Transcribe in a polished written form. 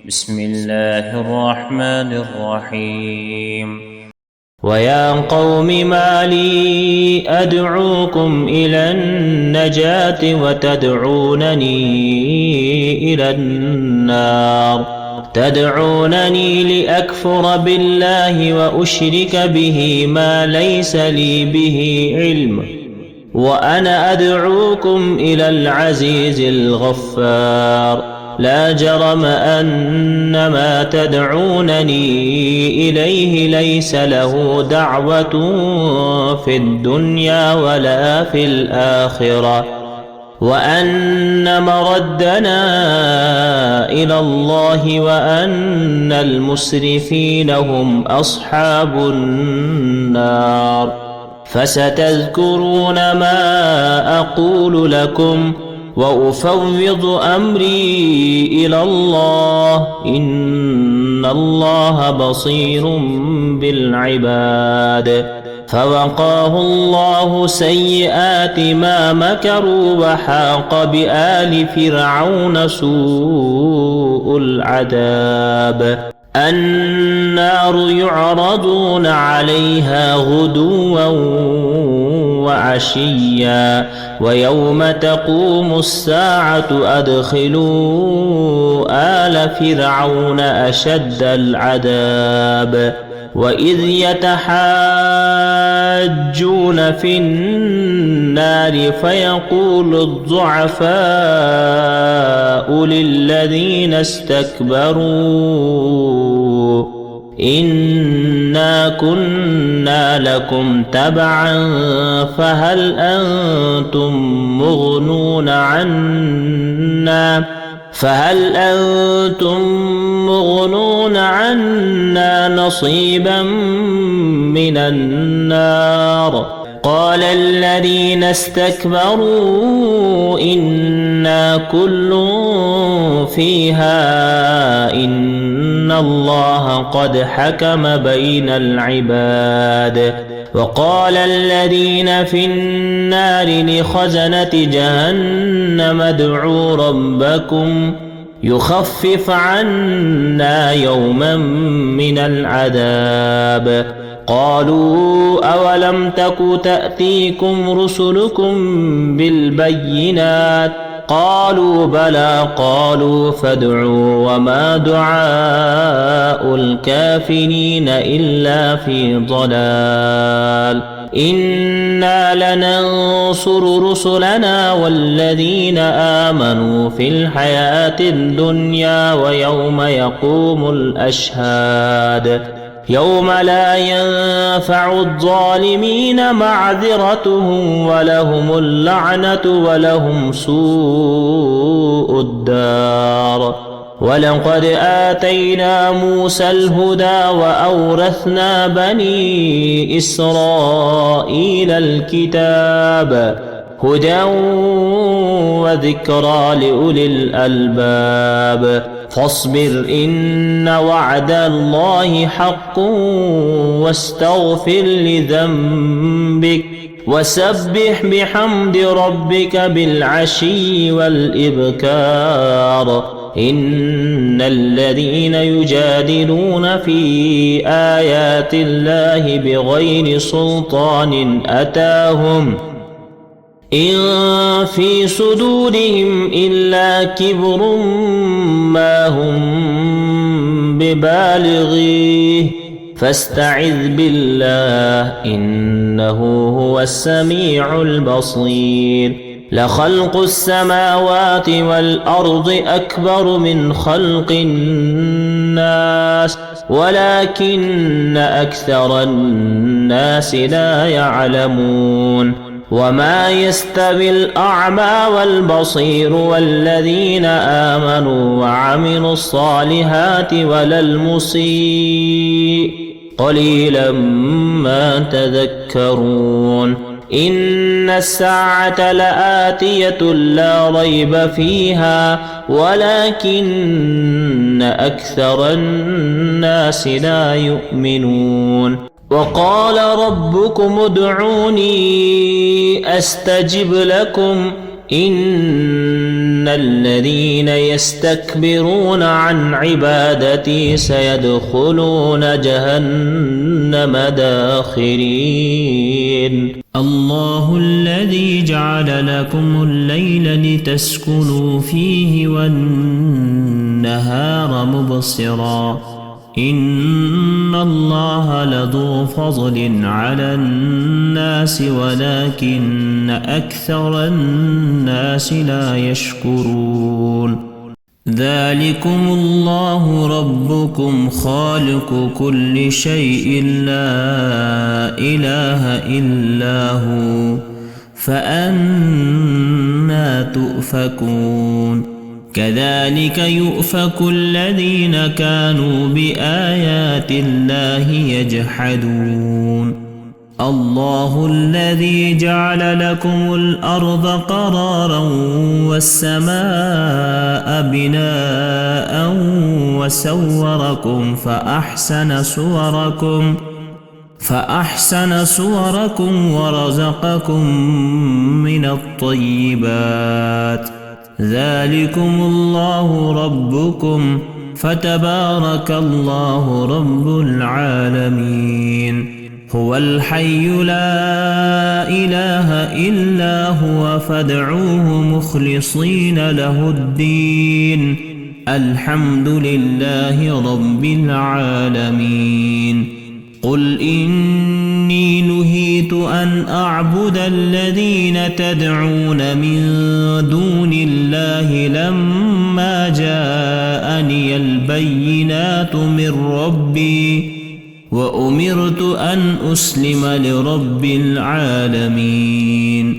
بسم الله الرحمن الرحيم. ويا قوم ما لي أدعوكم إلى النجاة وتدعونني إلى النار تدعونني لأكفر بالله وأشرك به ما ليس لي به علم وأنا أدعوكم إلى العزيز الغفار لا جرم أن ما تدعونني إليه ليس له دعوة في الدنيا ولا في الآخرة وأن مردنا إلى الله وأن المسرفين هم أصحاب النار فستذكرون ما أقول لكم وأفوض أمري إلى الله إن الله بصير بالعباد فوقاه الله سيئات ما مكروا وحاق بآل فرعون سوء العذاب النار يعرضون عليها غدوا وعشيا ويوم تقوم الساعة أدخلوا آل فرعون أشد العذاب وإذ يتحاجون في النار فيقول الضعفاء للذين استكبروا إنا كنا لكم تبعا فهل أنتم مغنون عنا نصيبا من النار قال الذين استكبروا إنا كل فيها إن الله قد حكم بين العباد وقال الذين في النار لخزنة جهنم ادعوا ربكم يخفف عنا يوما من العذاب قالوا أولم تك تأتيكم رسلكم بالبينات قالوا بلى قالوا فادعوا وما دعاء الكافرين إلا في ضلال إنا لننصر رسلنا والذين آمنوا في الحياة الدنيا ويوم يقوم الأشهاد يوم لا ينفع الظالمين معذرتهم ولهم اللعنة ولهم سوء الدار ولقد آتينا موسى الهدى وأورثنا بني إسرائيل الكتاب هدى وذكرى لأولي الألباب فاصبر إن وعد الله حق واستغفر لذنبك وسبح بحمد ربك بالعشي والإبكار إن الذين يجادلون في آيات الله بغير سلطان أتاهم إن في صدورهم إلا كبر ما هم ببالغيه فاستعذ بالله إنه هو السميع البصير لخلق السماوات والأرض أكبر من خلق الناس ولكن أكثر الناس لا يعلمون وما يستوي الأعمى والبصير والذين آمنوا وعملوا الصالحات ولا المسيء قليلا ما تذكرون إن الساعة لآتية لا ريب فيها ولكن أكثر الناس لا يؤمنون وقال ربكم ادعوني أستجب لكم إن الذين يستكبرون عن عبادتي سيدخلون جهنم داخرين. الله الذي جعل لكم الليل لتسكنوا فيه والنهار مبصرا إن الله لذو فضل على الناس ولكن أكثر الناس لا يشكرون. ذلكم الله ربكم خالق كل شيء لا إله إلا هو فأنى تؤفكون. كذلك يؤفك الذين كانوا بآيات الله يجحدون. الله الذي جعل لكم الأرض قرارا والسماء بناء وسوركم فأحسن صوركم ورزقكم من الطيبات. ذلكم الله ربكم فتبارك الله رب العالمين. هو الحي لا إله إلا هو فادعوه مخلصين له الدين. الحمد لله رب العالمين. قل إني نهيت أن أعبد الذين تدعون من دون الله لما جاءني البينات من ربي وأمرت أن أسلم لرب العالمين.